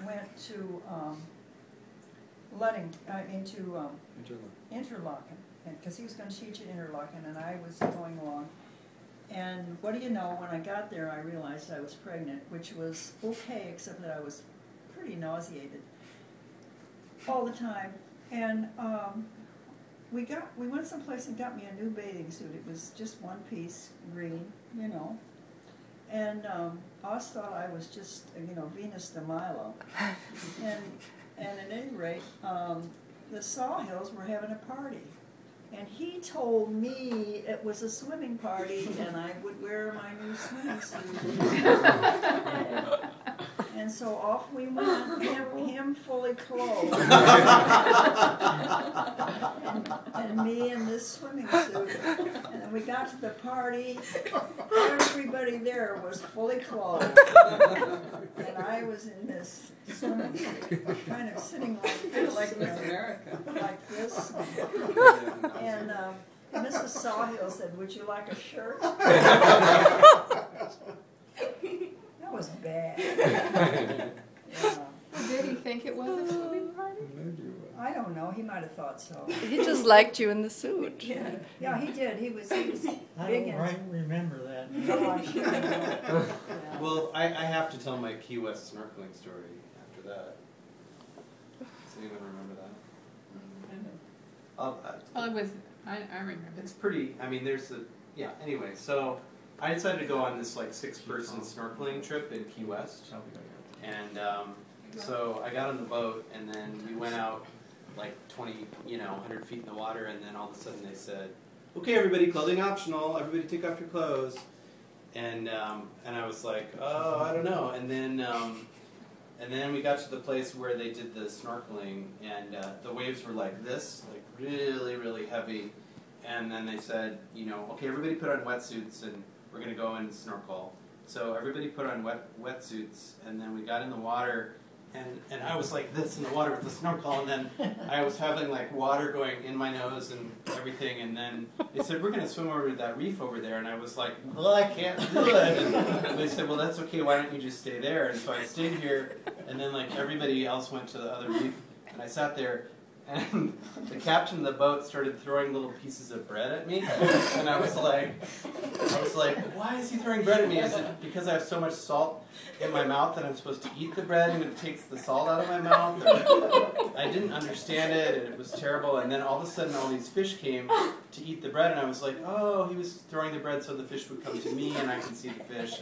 went to Interlaken, because he was going to teach at Interlaken, and I was going along. And what do you know, when I got there, I realized I was pregnant, which was okay, except that I was pretty nauseated all the time. And we went someplace and got me a new bathing suit. It was just one piece, green, you know. And Oz thought I was just, you know, Venus de Milo. And at any rate, the Sawhills were having a party. And he told me it was a swimming party and I would wear my new swimming suit. And so off we went, him fully clothed, and me in this swimming suit. And then we got to the party, everybody there was fully clothed. And I was in this swimming suit, kind of sitting like this. Like Miss America. Like this. And Mrs. Sawhill said, "Would you like a shirt?" That was bad. Yeah. Did he think it was a swimming party? I don't know. He might have thought so. He just liked you in the suit. Yeah, he did. He was big I don't remember that. Oh, I'm sure. Yeah. Well, I have to tell my Key West snorkeling story after that. Does anyone remember that? Well, it was, I remember. It's pretty, I mean, there's a, yeah, anyway, so I decided to go on this like 6-person snorkeling trip in Key West. And so I got on the boat and then we went out like 20, 100 feet in the water, and then all of a sudden they said, "Okay, everybody, clothing optional, everybody take off your clothes." And I was like, "Oh, I don't know." And then we got to the place where they did the snorkeling, and the waves were like this, like really, really heavy. And then they said, "Okay, everybody put on wetsuits, and we're going to go and snorkel." So everybody put on wetsuits, and then we got in the water, and I was like this in the water with the snorkel, and then I was having like water going in my nose and everything, and then they said, "We're going to swim over to that reef over there," and I was like, "Well, I can't do it." And they said, "Well, that's okay, why don't you just stay there?" And so I stayed here, and then like everybody else went to the other reef, and I sat there, and the captain of the boat started throwing little pieces of bread at me, and I was like, "Why is he throwing bread at me? Is it because I have so much salt in my mouth that I'm supposed to eat the bread and it takes the salt out of my mouth?" I didn't understand it, and it was terrible. And then all of a sudden all these fish came to eat the bread, and I was like, "Oh, he was throwing the bread so the fish would come to me and I could see the fish."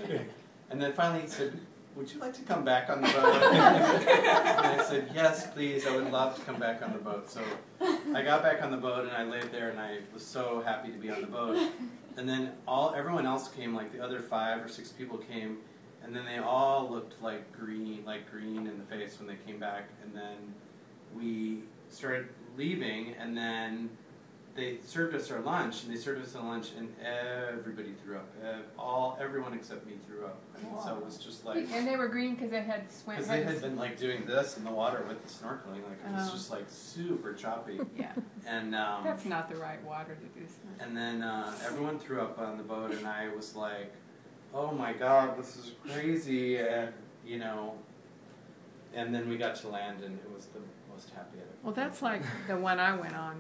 And then finally he said, "Would you like to come back on the boat?" And I said, "Yes, please, I would love to come back on the boat." So I got back on the boat and I laid there and I was so happy to be on the boat. And then everyone else came, like the other 5 or 6 people came, and then they all looked like green in the face when they came back. And then we started leaving, and then they served us our lunch, and and everybody threw up. Everyone except me threw up. I mean, so it was just like... And they were green because they had swam. Because they had been like doing this in the water with the snorkeling, like it was just like super choppy. Yeah. And that's not the right water to do snorkeling. And then everyone threw up on the boat, and I was like, "Oh my God, this is crazy," and and then we got to land, and it was the most happy I've ever been. Well, that's like the one I went on.